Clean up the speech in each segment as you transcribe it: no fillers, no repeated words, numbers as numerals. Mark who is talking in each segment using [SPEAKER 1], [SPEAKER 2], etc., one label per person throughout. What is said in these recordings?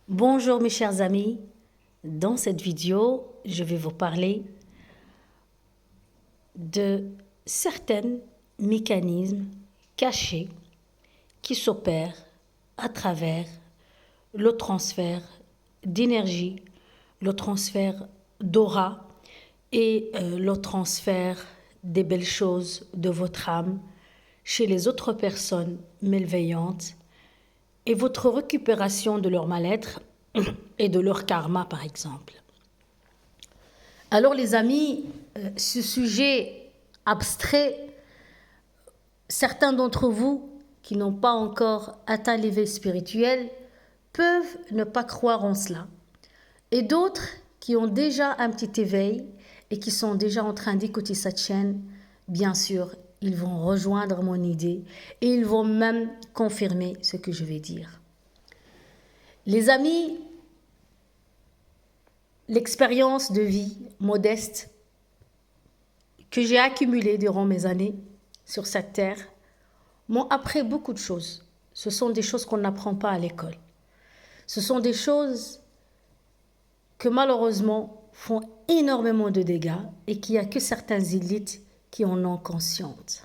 [SPEAKER 1] Bonjour mes chers amis, dans cette vidéo, je vais vous parler de certains mécanismes cachés qui s'opèrent à travers le transfert d'énergie, le transfert d'aura et le transfert des belles choses de votre âme chez les autres personnes malveillantes et votre récupération de leur mal-être et de leur karma, par exemple. Alors, les amis, ce sujet abstrait, certains d'entre vous qui n'ont pas encore atteint l'éveil spirituel peuvent ne pas croire en cela. Et d'autres qui ont déjà un petit éveil et qui sont déjà en train d'écouter cette chaîne, bien sûr, ils vont rejoindre mon idée et ils vont même confirmer ce que je vais dire. Les amis, l'expérience de vie modeste que j'ai accumulée durant mes années sur cette terre m'ont appris beaucoup de choses. Ce sont des choses qu'on n'apprend pas à l'école. Ce sont des choses que malheureusement font énormément de dégâts et qu'il n'y a que certains élites qui en ont conscience.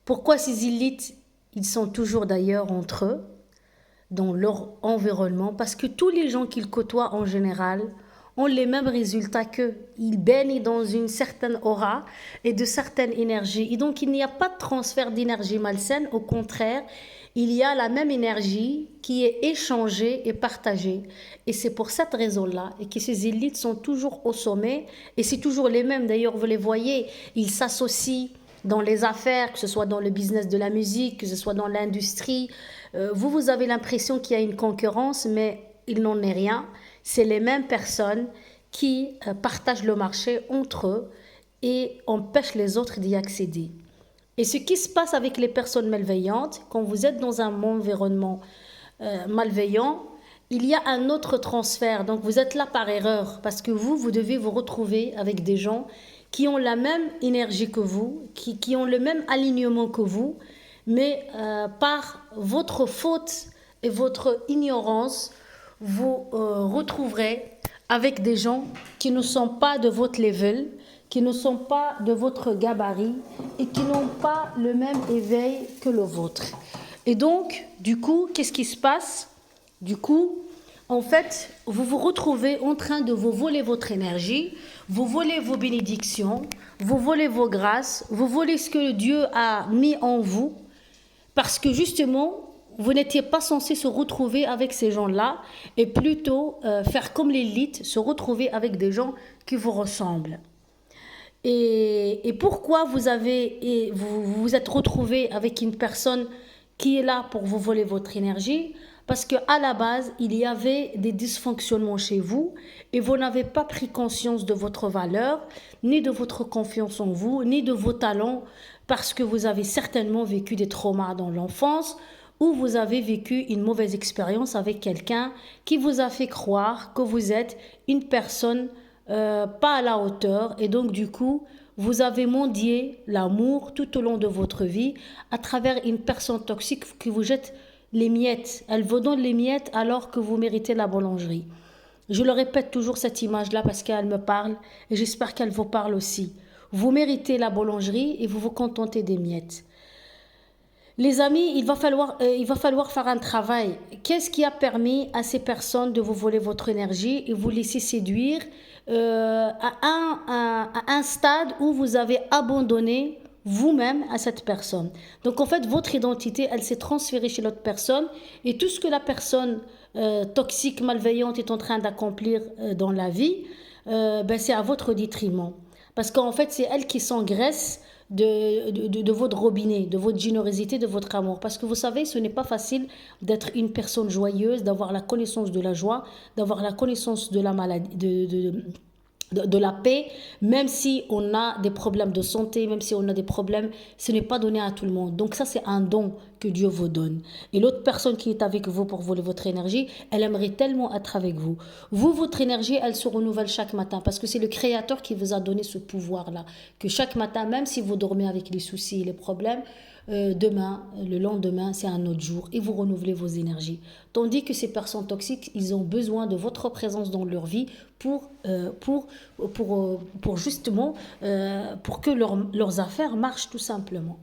[SPEAKER 1] Pourquoi ces élites, ils sont toujours d'ailleurs entre eux, dans leur environnement, parce que tous les gens qu'ils côtoient en général ont les mêmes résultats qu'eux. Ils baignent dans une certaine aura et de certaines énergies. Et donc, il n'y a pas de transfert d'énergie malsaine. Au contraire, il y a la même énergie qui est échangée et partagée. Et c'est pour cette raison-là et que ces élites sont toujours au sommet. Et c'est toujours les mêmes. D'ailleurs, vous les voyez, ils s'associent dans les affaires, que ce soit dans le business de la musique, que ce soit dans l'industrie. Vous avez l'impression qu'il y a une concurrence, mais il n'en est rien. C'est les mêmes personnes qui partagent le marché entre eux et empêchent les autres d'y accéder. Et ce qui se passe avec les personnes malveillantes, quand vous êtes dans un environnement malveillant, il y a un autre transfert. Donc vous êtes là par erreur parce que vous devez vous retrouver avec des gens qui ont la même énergie que vous, qui ont le même alignement que vous, mais par votre faute et votre ignorance, vous retrouverez avec des gens qui ne sont pas de votre level, qui ne sont pas de votre gabarit et qui n'ont pas le même éveil que le vôtre. Et donc, du coup, qu'est-ce qui se passe? Du coup, en fait, vous vous retrouvez en train de vous voler votre énergie, vous volez vos bénédictions, vous volez vos grâces, vous volez ce que Dieu a mis en vous, parce que justement, vous n'étiez pas censé se retrouver avec ces gens-là et plutôt faire comme l'élite, se retrouver avec des gens qui vous ressemblent. Et pourquoi vous vous êtes retrouvé avec une personne qui est là pour vous voler votre énergie? Parce qu'à la base, il y avait des dysfonctionnements chez vous et vous n'avez pas pris conscience de votre valeur, ni de votre confiance en vous, ni de vos talents, parce que vous avez certainement vécu des traumas dans l'enfance ou vous avez vécu une mauvaise expérience avec quelqu'un qui vous a fait croire que vous êtes une personne pas à la hauteur et donc du coup, vous avez mendié l'amour tout au long de votre vie à travers une personne toxique qui vous jette les miettes. Elle vous donne les miettes alors que vous méritez la boulangerie. Je le répète toujours cette image-là parce qu'elle me parle et j'espère qu'elle vous parle aussi. Vous méritez la boulangerie et vous vous contentez des miettes. Les amis, il va falloir faire un travail. Qu'est-ce qui a permis à ces personnes de vous voler votre énergie et vous laisser séduire à un stade où vous avez abandonné vous-même à cette personne. Donc en fait, votre identité, elle s'est transférée chez l'autre personne et tout ce que la personne toxique, malveillante est en train d'accomplir dans la vie, c'est à votre détriment. Parce qu'en fait, c'est elle qui s'engraisse de votre robinet, de votre générosité, de votre amour. Parce que vous savez, ce n'est pas facile d'être une personne joyeuse, d'avoir la connaissance de la joie, d'avoir la connaissance de la maladie, de la paix, même si on a des problèmes de santé, même si on a des problèmes, ce n'est pas donné à tout le monde. Donc ça, c'est un don que Dieu vous donne. Et l'autre personne qui est avec vous pour voler votre énergie, elle aimerait tellement être avec vous. Vous, votre énergie, elle se renouvelle chaque matin parce que c'est le Créateur qui vous a donné ce pouvoir-là. Que chaque matin, même si vous dormez avec les soucis et les problèmes, demain, le lendemain, c'est un autre jour et vous renouvelez vos énergies. Tandis que ces personnes toxiques, ils ont besoin de votre présence dans leur vie pour justement, pour que leurs affaires marchent tout simplement.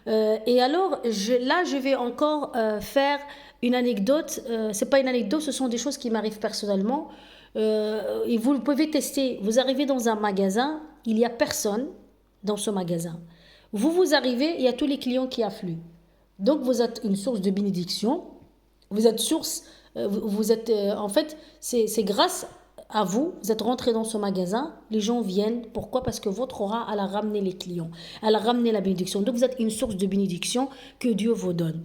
[SPEAKER 1] Et alors, là, je vais encore faire une anecdote. C'est pas une anecdote, ce sont des choses qui m'arrivent personnellement. Et vous pouvez tester. Vous arrivez dans un magasin, il n'y a personne dans ce magasin. Vous arrivez, il y a tous les clients qui affluent. Donc, vous êtes une source de bénédiction. Vous êtes source, en fait, c'est grâce à vous, vous êtes rentré dans ce magasin, les gens viennent. Pourquoi? Parce que votre aura, elle a ramené les clients, elle a ramené la bénédiction. Donc vous êtes une source de bénédiction que Dieu vous donne.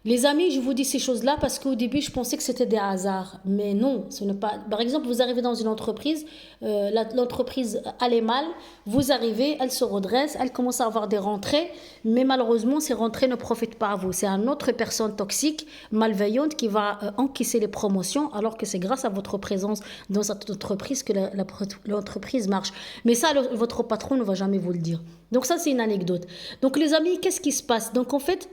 [SPEAKER 1] Les amis, je vous dis ces choses-là parce qu'au début, je pensais que c'était des hasards. Mais non, ce n'est pas. Par exemple, vous arrivez dans une entreprise, l'entreprise allait mal, vous arrivez, elle se redresse, elle commence à avoir des rentrées, mais malheureusement, ces rentrées ne profitent pas à vous. C'est une autre personne toxique, malveillante, qui va encaisser les promotions, alors que c'est grâce à votre présence dans cette entreprise que l'entreprise marche. Mais ça, votre patron ne va jamais vous le dire. Donc ça, c'est une anecdote. Donc les amis, qu'est-ce qui se passe? Donc en fait,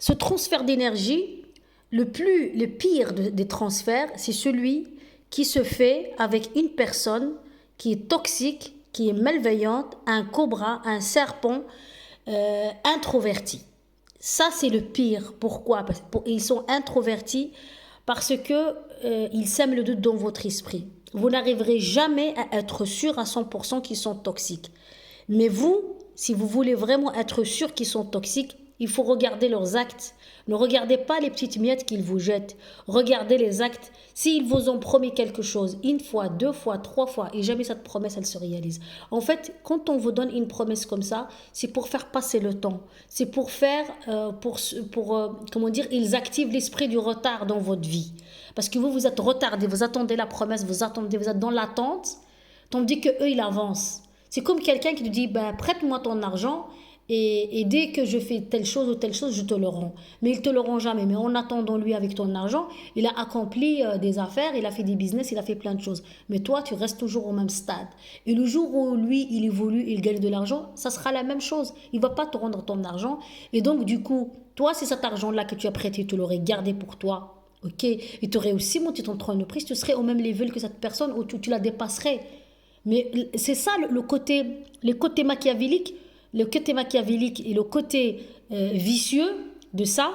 [SPEAKER 1] ce transfert d'énergie, le pire des transferts, c'est celui qui se fait avec une personne qui est toxique, qui est malveillante, un cobra, un serpent introverti. Ça, c'est le pire. Pourquoi? Parce qu'ils sont introvertis parce que ils sèment le doute dans votre esprit. Vous n'arriverez jamais à être sûr à 100% qu'ils sont toxiques. Mais vous, si vous voulez vraiment être sûr qu'ils sont toxiques, il faut regarder leurs actes. Ne regardez pas les petites miettes qu'ils vous jettent. Regardez les actes. S'ils vous ont promis quelque chose, une fois, deux fois, trois fois, et jamais cette promesse, elle se réalise. En fait, quand on vous donne une promesse comme ça, c'est pour faire passer le temps. C'est pour faire, comment dire, ils activent l'esprit du retard dans votre vie. Parce que vous êtes retardé, vous attendez la promesse, vous êtes dans l'attente, tandis qu'eux, ils avancent. C'est comme quelqu'un qui te dit, ben, prête-moi ton argent, et dès que je fais telle chose ou telle chose, je te le rends. Mais il ne te le rend jamais. Mais en attendant, lui, avec ton argent, il a accompli des affaires, il a fait des business, il a fait plein de choses. Mais toi, tu restes toujours au même stade. Et le jour où lui, il évolue, il gagne de l'argent, ça sera la même chose. Il ne va pas te rendre ton argent. Et donc, du coup, toi, c'est cet argent-là que tu as prêté, tu l'aurais gardé pour toi. Ok, et tu aurais aussi monté ton entreprise, tu serais au même level que cette personne ou tu la dépasserais. Mais c'est ça les côtés machiavéliques. Le côté machiavélique et le côté vicieux de ça,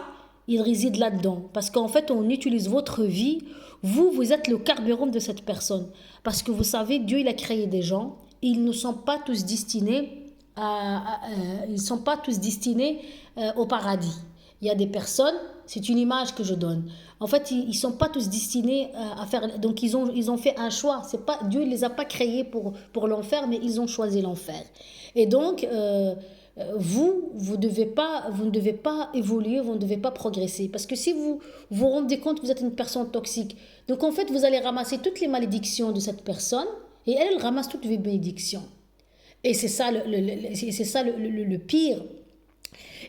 [SPEAKER 1] il réside là-dedans. Parce qu'en fait, on utilise votre vie. Vous êtes le carburant de cette personne. Parce que vous savez, Dieu, il a créé des gens. Ils ne sont pas tous destinés au paradis. Il y a des personnes, c'est une image que je donne. En fait, ils ne sont pas tous destinés à faire. Donc, ils ont fait un choix. C'est pas, Dieu ne les a pas créés pour l'enfer, mais ils ont choisi l'enfer. Et donc, vous ne devez pas évoluer, vous ne devez pas progresser. Parce que si vous vous rendez compte que vous êtes une personne toxique, donc en fait, vous allez ramasser toutes les malédictions de cette personne et elle ramasse toutes les bénédictions. Et c'est ça le pire.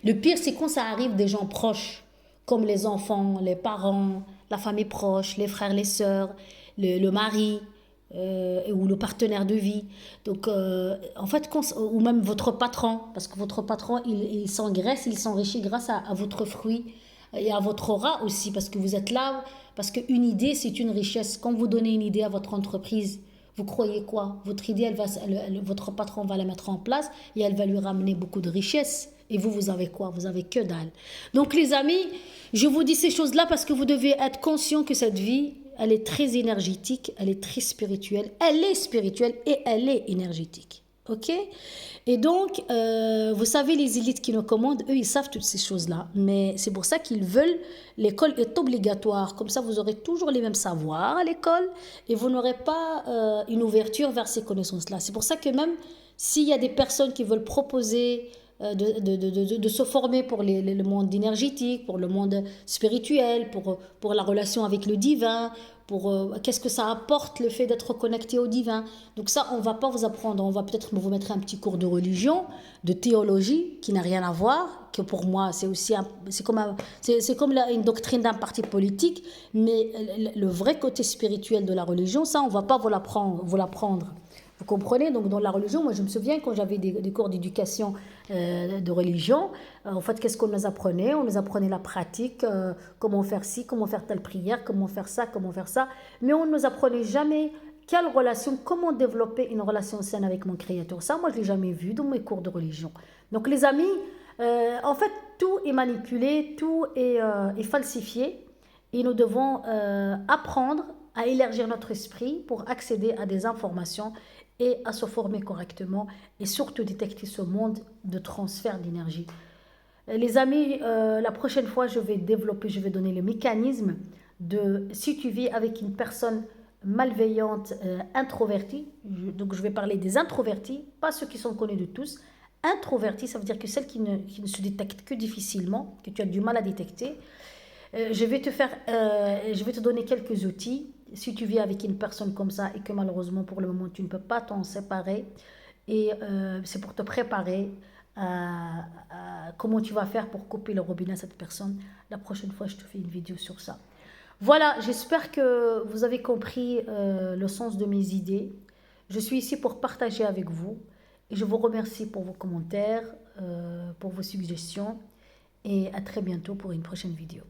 [SPEAKER 1] Le pire, c'est quand ça arrive des gens proches, comme les enfants, les parents, la famille proche, les frères, les sœurs, le mari ou le partenaire de vie. Donc, en fait, ou même votre patron, parce que votre patron, il s'engraisse, il s'enrichit grâce à votre fruit et à votre aura aussi, parce que vous êtes là, parce qu'une idée, c'est une richesse. Quand vous donnez une idée à votre entreprise, vous croyez quoi? Votre idée, votre patron va la mettre en place et elle va lui ramener beaucoup de richesses. Et vous avez quoi? Vous avez que dalle. Donc les amis, je vous dis ces choses-là parce que vous devez être conscient que cette vie, elle est très énergétique, elle est très spirituelle. Elle est spirituelle et elle est énergétique. Ok? Et donc, vous savez, les élites qui nous commandent, eux, ils savent toutes ces choses-là. Mais c'est pour ça qu'ils veulent, l'école est obligatoire. Comme ça, vous aurez toujours les mêmes savoirs à l'école et vous n'aurez pas une ouverture vers ces connaissances-là. C'est pour ça que même s'il y a des personnes qui veulent proposer de se former pour le monde énergétique, pour le monde spirituel, pour la relation avec le divin, pour qu'est-ce que ça apporte le fait d'être connecté au divin. Donc ça, on ne va pas vous apprendre, on va peut-être vous mettre un petit cours de religion, de théologie, qui n'a rien à voir, que pour moi, c'est comme une doctrine d'un parti politique, mais le vrai côté spirituel de la religion, ça, on ne va pas vous l'apprendre. Vous comprenez? Donc, dans la religion, moi, je me souviens quand j'avais des cours d'éducation de religion, en fait, qu'est-ce qu'on nous apprenait? On nous apprenait la pratique, comment faire ci, comment faire telle prière, comment faire ça, comment faire ça. Mais on ne nous apprenait jamais quelle relation, comment développer une relation saine avec mon Créateur. Ça, moi, je ne l'ai jamais vu dans mes cours de religion. Donc, les amis, en fait, tout est manipulé, tout est falsifié. Et nous devons apprendre à élargir notre esprit pour accéder à des informations et à se former correctement et surtout détecter ce monde de transfert d'énergie. Les amis, la prochaine fois, je vais développer, je vais donner le mécanisme de si tu vis avec une personne malveillante, introvertie, donc je vais parler des introvertis, pas ceux qui sont connus de tous. Introvertis, ça veut dire que celles qui ne se détectent que difficilement, que tu as du mal à détecter. Je vais te donner quelques outils. Si tu vis avec une personne comme ça et que malheureusement pour le moment tu ne peux pas t'en séparer, et c'est pour te préparer à comment tu vas faire pour couper le robinet à cette personne. La prochaine fois, je te fais une vidéo sur ça. Voilà, j'espère que vous avez compris le sens de mes idées. Je suis ici pour partager avec vous et je vous remercie pour vos commentaires, pour vos suggestions et à très bientôt pour une prochaine vidéo.